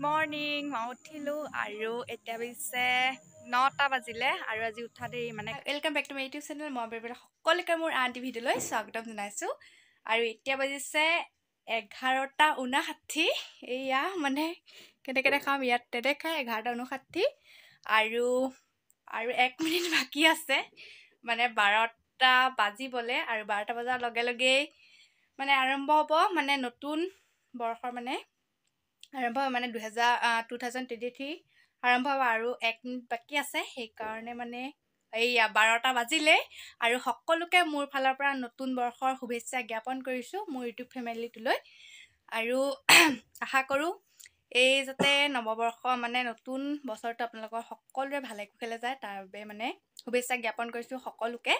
Morning মই উঠিলোঁ আৰু এতিয়া পিছে 9টা বাজিলে আৰু আজি উঠা দেৰি মানে welcome back to my YouTube channel. মই বেবেলা সকলোকে মোৰ আনটি ভিডিঅ'লৈ স্বাগতম জনাইছোঁ। আৰু এতিয়া বাজিছে 11:59। এয়া মানে কেনেকৈ দেখাম, ইয়াত নেদেখায় 11:59 আৰু 1 মিনিট বাকী আছে, মানে 12টা বাজিবলৈ। আৰু 12টা বজাৰ লগে লগেই মানে আৰম্ভ হ'ব, মানে নতুন বৰ্ষৰ মানে আৰম্ভ হয়, মানে 2023 আৰম্ভ হ'ব আৰু 1 মিনিট বাকী আছে। সেইকাৰণে মানে এইয়া 12টা বাজিলে আৰু সকলোকে মোৰ ফালৰ পৰা নতুন বৰ্ষৰ শুভেচ্ছা জ্ঞাপন কৰিছোঁ মোৰ ইউটিউব ফেমিলিটোলৈ। আৰু আশা কৰোঁ এই যাতে নৱবৰ্ষ মানে নতুন বছৰটো আপোনালোকৰ সকলোৰে ভালে কুশলে যায়, তাৰ বাবে মানে শুভেচ্ছা জ্ঞাপন কৰিছোঁ সকলোকে।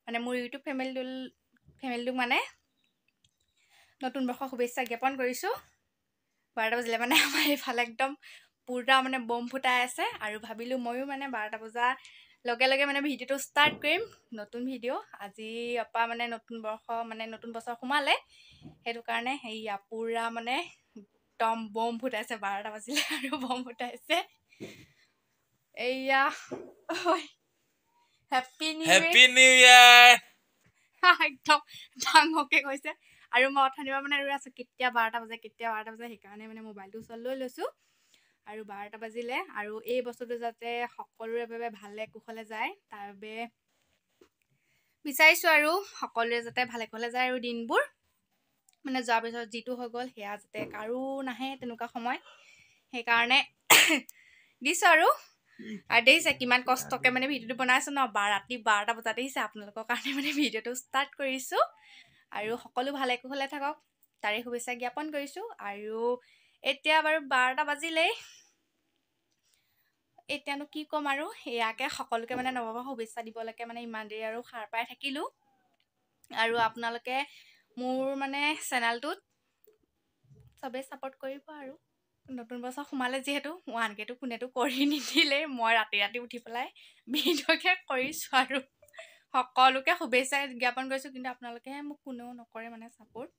মানে মোৰ ইউটিউব ফেমিলিটোক মানে নতুন বৰ্ষৰ শুভেচ্ছা জ্ঞাপন কৰিছোঁ। 12টা বাজিলে মানে আমাৰ এইফালে একদম পূৰা মানে বম ফুটাই আছে আৰু ভাবিলোঁ ময়ো মানে 12টা বজাৰ লগে লগে মানে ভিডিঅ'টো ষ্টাৰ্ট কৰিম, নতুন ভিডিঅ'। আজিৰ পৰা মানে নতুন বছৰ সোমালে, সেইটো কাৰণে সেয়া পূৰা মানে একদম বম ফুটাইছে। 12টা বাজিলে আৰু বম ফুটাইছে। এয়া হেপ্পী নিউ ইয়াৰ একদম ডাঙৰকৈ কৈছে। আৰু মই অথনিবা মানে ৰৈ আছোঁ কেতিয়া 12টা বাজে, সেইকাৰণে মানে মোবাইলটো ওচৰত লৈ লৈছোঁ। আৰু 12টা বাজিলে আৰু এই বছৰটো যাতে সকলোৰে বাবে ভালে কুশলে যায়, তাৰ বাবে বিচাৰিছোঁ আৰু সকলোৰে যাতে ভালে কুশলে যায় আৰু দিনবোৰ মানে যোৱাৰ পিছত যিটো হৈ গ'ল সেয়া যাতে কাৰো নাহে তেনেকুৱা সময়, সেইকাৰণে দিছোঁ। আৰু দেখিছে কিমান কষ্টকৈ মানে ভিডিঅ'টো বনাইছোঁ ন, ৰাতি 12টা বজাত দেখিছে, আপোনালোকৰ কাৰণে মানে ভিডিঅ'টো ষ্টাৰ্ট কৰিছোঁ। আৰু সকলো ভালে কুশলে থাকক তাৰে শুভেচ্ছা জ্ঞাপন কৰিছোঁ। আৰু এতিয়া বাৰু 12টা বাজিলেই, এতিয়ানো কি ক'ম আৰু এয়াকে সকলোকে মানে নৱবৰ্ষৰ শুভেচ্ছা দিবলৈকে মানে ইমান দেৰি আৰু সাৰ পাই থাকিলোঁ। আৰু আপোনালোকে মোৰ মানে চেনেলটোত চবেই ছাপোৰ্ট কৰিব। আৰু নতুন বছৰ সোমালে যিহেতু 1Kটো কোনেতো কৰি নিদিলেই, মই ৰাতি উঠি পেলাই ভিডিঅ'কে কৰিছোঁ আৰু সকলোকে শুভেচ্ছা জ্ঞাপন কৰিছোঁ। কিন্তু আপোনালোকেহে মোক কোনেও নকৰে মানে ছাপোৰ্ট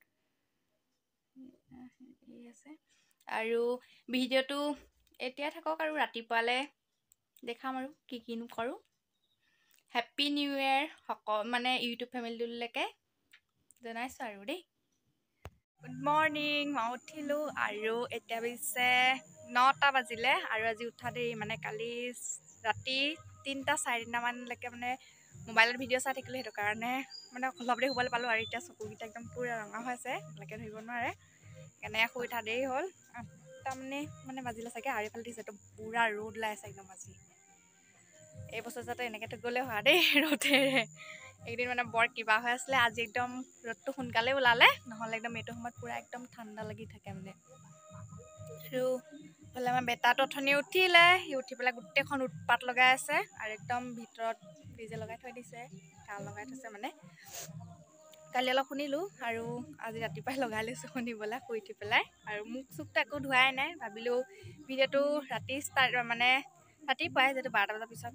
আছে। আৰু ভিডিঅ'টো এতিয়া থাকক আৰু ৰাতিপুৱালৈ দেখাম আৰু কিনো কৰোঁ। হেপ্পী নিউ ইয়েৰ মানে ইউটিউব ফেমিলিটোলৈকে জনাইছোঁ আৰু দেই। গুড মৰ্নিং মই উঠিলোঁ আৰু এতিয়া পিছে 9টা বাজিলে আৰু আজি উঠা দেৰি, মানে কালি ৰাতি 3টা 4:30 মানলৈকে মানে মোবাইলত ভিডিঅ' চাই থাকিলোঁ, সেইটো কাৰণে মানে অলপ দেৰি শুবলৈ পালোঁ। আৰু এতিয়া চকুকেইটা একদম পূৰা ৰঙা হৈ আছে, ভালকৈ ধৰিব নোৱাৰে, সেইকাৰণে শুই উঠা দেৰি হ'ল। 8টা মানে বাজিলে চাগে। আৰু এইফালে দিছে পূৰা ৰ'দ ওলাই আছে একদম আজি। এই বছৰ যাতে এনেকৈ গ'লে হোৱা দেই ৰ'দেৰে, এইকেইদিন মানে বৰ কিবা হৈ আছিলে। আজি একদম ৰ'দটো সোনকালে ওলালে, নহ'লে একদম এইটো সময়ত পূৰা একদম ঠাণ্ডা লাগি থাকে মানে। আৰু হ'লে আমাৰ বেটাটো অথনি উঠিলে, সি উঠি পেলাই গোটেইখন উৎপাত লগাই আছে আৰু একদম ভিতৰত ফ্ৰিজে লগাই থৈ দিছে, গান লগাই থৈছে। মানে কালি অলপ শুনিলোঁ আৰু আজি ৰাতিপুৱাই লগাই লৈছোঁ শুনিবলৈ শুই উঠি পেলাই। আৰু মুখ চুখটো একো ধোৱাই নাই, ভাবিলোঁ ভিডিঅ'টো ৰাতিপুৱাই যিহেতু 12টা বজাৰ পিছত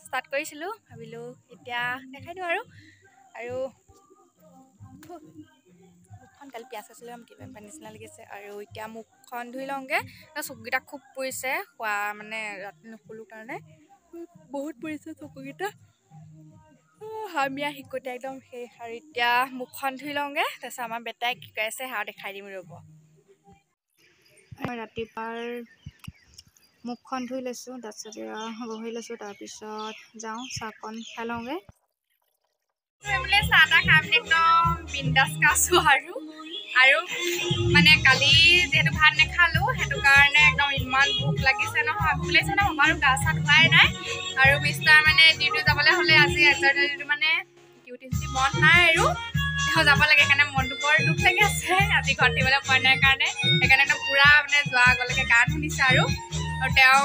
ষ্টাৰ্ট কৰিছিলোঁ, ভাবিলোঁ এতিয়া দেখাই দিওঁ। আৰু মুখখন কালি পিঁয়াজ আছিলে কিবা নিচিনা লাগিছে। আৰু এতিয়া মুখখন ধুই লওঁগৈ, চকুকেইটা খুব পৰিছে, খোৱা মানে ৰাতি নুশুলোঁ কাৰণে বহুত পৰিছে চকুকেইটা, হামিয়া শিকোঁতে একদম শেষ। আৰু এতিয়া মুখখন ধুই লওঁগৈ, তাৰপিছত আমাৰ বেটাই কি কৰি আছে সেয়া দেখাই দিম ৰ'ব। মই ৰাতিপুৱাৰ মুখখন ধুই লৈছোঁ, তাৰপিছত বহি লৈছোঁ, তাৰপিছত যাওঁ চাহকণ খাই লওঁগৈ। চাহ তাহ খাই পিনি একদম বিন্দাছ আছোঁ। আৰু মানে কালি যিহেতু ভাত নাখালোঁ, সেইটো কাৰণে একদম ইমান ভোক লাগিছে নহয়, বাৰু গা চা ধোৱাই নাই। আৰু মিষ্টাৰ মানে ডিউটি যাবলৈ হ'লে আজি ডিউটি মানে ডিউটি বন্ধ নাই আৰু তেওঁ যাব লাগে, সেইকাৰণে মনটো বৰ দুখ লাগি আছে আজি ঘৰত থাকিবলৈ পোৱা নাই কাৰণে। সেইকাৰণে একদম পূৰা মানে যোৱা আগলৈকে গান শুনিছে আৰু তেওঁ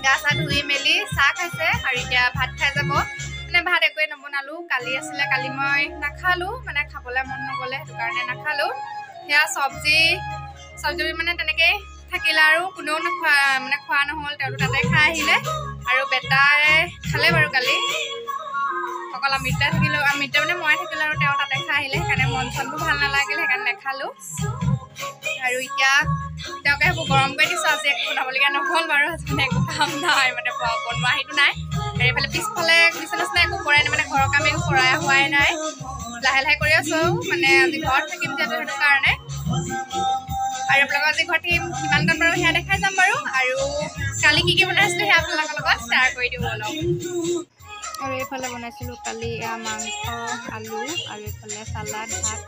গা চা ধুই মেলি চাহ খাইছে আৰু এতিয়া ভাত খাই যাব। মানে ভাত একোৱে নবনালোঁ, কালি আছিলে, কালি মই নাখালোঁ, মানে খাবলৈ মন নগ'লে, সেইটো কাৰণে নাখালোঁ। সেয়া চব্জি মানে তেনেকৈয়ে থাকিলে আৰু কোনেও খোৱা নহ'ল, তেওঁলোক তাতে খাই আহিলে। আৰু বেটাই খালে বাৰু কালি, অকল অমিতা থাকিলোঁ, অমিতা মানে মই থাকিলোঁ আৰু তেওঁ তাতে খাই আহিলে, সেইকাৰণে মন চনবোৰ ভাল নালাগিলে, সেইকাৰণে নাখালোঁ। আৰু এতিয়া তেওঁকে সেইবোৰ গৰম কৰি দিছোঁ আজি একো বনাবলগীয়া নহ'ল বাৰু মানে একো কাম নাই মানে বনোৱা সেইটো নাই আৰু এইফালে পিছফালে বিচনা চিচনা একো কৰাই নাই মানে ঘৰৰ কাম একো কৰাই হোৱাই নাই লাহে লাহে কৰি আছোঁ মানে আজি ঘৰত থাকিম যিহেতু সেইটো কাৰণে আৰু আপোনালোকক আজি ঘৰত থাকিম কিমান কাম বাৰু সেয়া দেখাই যাম বাৰু আৰু কালি কি বনাইছিলোঁ সেয়া আপোনালোকৰ লগত শ্বেয়াৰ কৰি দিওঁ অলপ আৰু এইফালে বনাইছিলোঁ কালি মাংস আলু আৰু এইফালে চালাড ভাত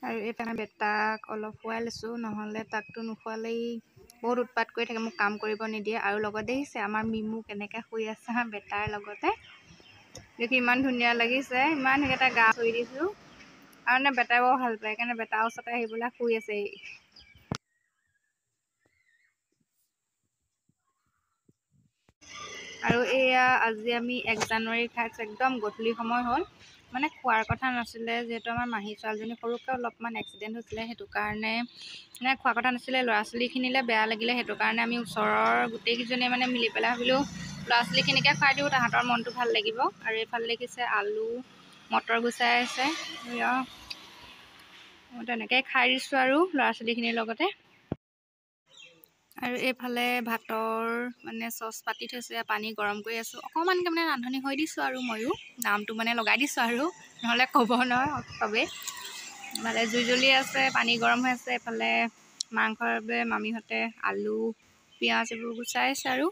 আৰু এইফালে বেটাক অলপ খুৱাই লৈছোঁ নহ'লে তাকতো নোখোৱালেই বহুত উৎপাত কৰি থাকে মোক কাম কৰিব নিদিয়ে আৰু লগত দেখিছে আমাৰ মিমু কেনেকৈ শুই আছে বেটাৰ লগতে দেখি ইমান ধুনীয়া লাগিছে ইমান সেইকেইটা গা ধুই দিছোঁ আৰু মানে বেটাই বৰ ভাল পায় সেইকাৰণে বেটাৰ ওচৰতে আহি পেলাই শুই আছে আৰু এয়া আজি আমি 1 জানুৱাৰী খাইছোঁ একদম গধূলি সময় হ'ল মানে খোৱাৰ কথা নাছিলে যিহেতু আমাৰ মাহী ছোৱালীজনী সৰুকৈ অলপমান এক্সিডেণ্ট হৈছিলে সেইটো কাৰণে মানে খোৱাৰ কথা নাছিলে ল'ৰা ছোৱালীখিনিলে বেয়া লাগিলে সেইটো কাৰণে আমি ওচৰৰ গোটেইকেইজনীয়ে মানে মিলি পেলাই ভাবিলোঁ ল'ৰা ছোৱালীখিনিকে খুৱাই দিওঁ তাহাঁতৰ মনটো ভাল লাগিব আৰু এইফালে দেখিছে আলু মটৰ গুচাই আছে মই তেনেকৈ খাই দিছোঁ আৰু ল'ৰা ছোৱালীখিনিৰ লগতে আৰু এইফালে ভাতৰ মানে চচ পাতি থৈছে পানী গৰম কৰি আছোঁ অকণমানকৈ মানে ৰান্ধনি হৈ দিছোঁ আৰু ময়ো নামটো মানে লগাই দিছোঁ আৰু নহ'লে ক'ব নহয় চবেই মানে জুই জ্বলি আছে পানী গৰম হৈ আছে এইফালে মাংসৰ বাবে মামীহঁতে আলু পিঁয়াজ এইবোৰ গুচাই আছে আৰু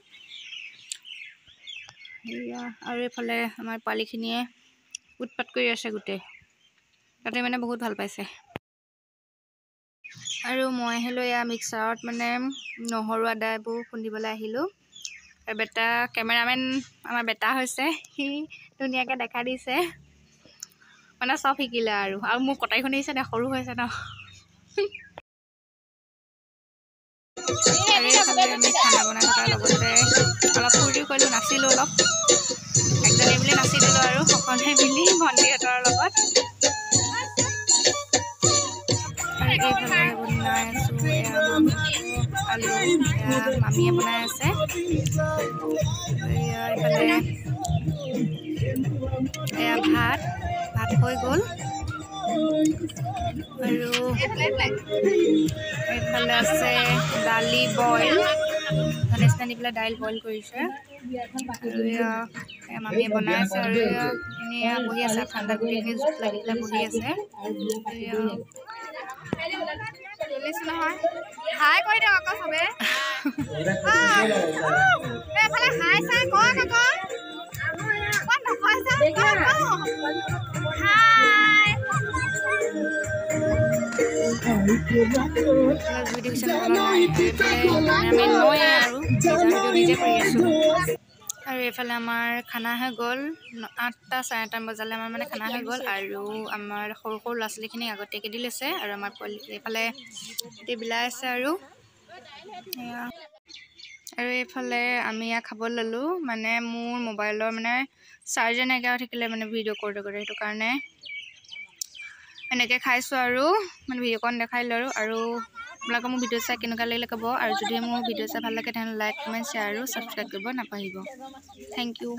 সেয়া আৰু এইফালে আমাৰ পোৱালিখিনিয়ে উৎপাত কৰি আছে গোটেই তাতে মানে বহুত ভাল পাইছে আৰু মই আহিলোঁ এয়া মিক্সাৰত মানে নহৰু আদা এইবোৰ খুন্দিবলৈ আহিলোঁ আৰু বেটা কেমেৰামেন আমাৰ বেটা হৈছে সি ধুনীয়াকৈ দেখা দিছে মানে চব শিকিলে আৰু মোৰ কটাৰীখন আহিছে নে সৰু হৈছে ন আৰু এইফালে আমি খানা বনাই থকাৰ লগতে অলপ ফূৰ্তিও কৰিলোঁ নাচিলোঁ অলপ একজনী বুলি নাচি দিলোঁ আৰু সকলোৱে মিলি ভণ্টিহঁতৰ লগত আৰু এইফালে বনাই আছোঁ এয়া আলু এয়া মামীয়ে বনাই আছে এইফালে এয়া ভাত হৈ গ'ল আৰু এইফালে আছে দালি বইল নিচিনা দি পেলাই দাইল বইল কৰিছে আৰু এয়া মামীয়ে বনাই আছে আৰু এয়া বহি আছে ঠাণ্ডা গোটেইখিনি জোখ লাগি পেলাই বহি আছে নহয় হাই কৈ দিয়ক আকৌ চবে এইফালে হাই চাই কওক আকৌ আৰু এইফালে আমাৰ খানা হৈ গ'ল 8টা 9:30 বজালৈ আমাৰ মানে খানা হৈ গ'ল আৰু আমাৰ সৰু সৰু ল'ৰা ছোৱালীখিনিক আগতীয়াকৈ দি লৈছে আৰু আমাৰ পোৱালি এইফালে বিলাই আছে আৰু এইফালে আমি খাব ল'লোঁ মানে মোৰ মোবাইলৰ মানে চাৰ্জাৰ নাইকিয়া হৈ থাকিলে মানে ভিডিঅ' কৰোঁতে সেইটো কাৰণে এনেকৈ খাইছোঁ আৰু মানে ভিডিঅ'কণ দেখাই দিলোঁ আৰু আপোনালোকে মোৰ ভিডিঅ' চাই কেনেকুৱা লাগিলে ক'ব আৰু যদি মোৰ ভিডিঅ' চাই ভাল লাগে তেনেহ'লে লাইক কমেণ্ট শ্বেয়াৰ আৰু ছাবস্ক্ৰাইব কৰিব নাপাহৰিব থেংক ইউ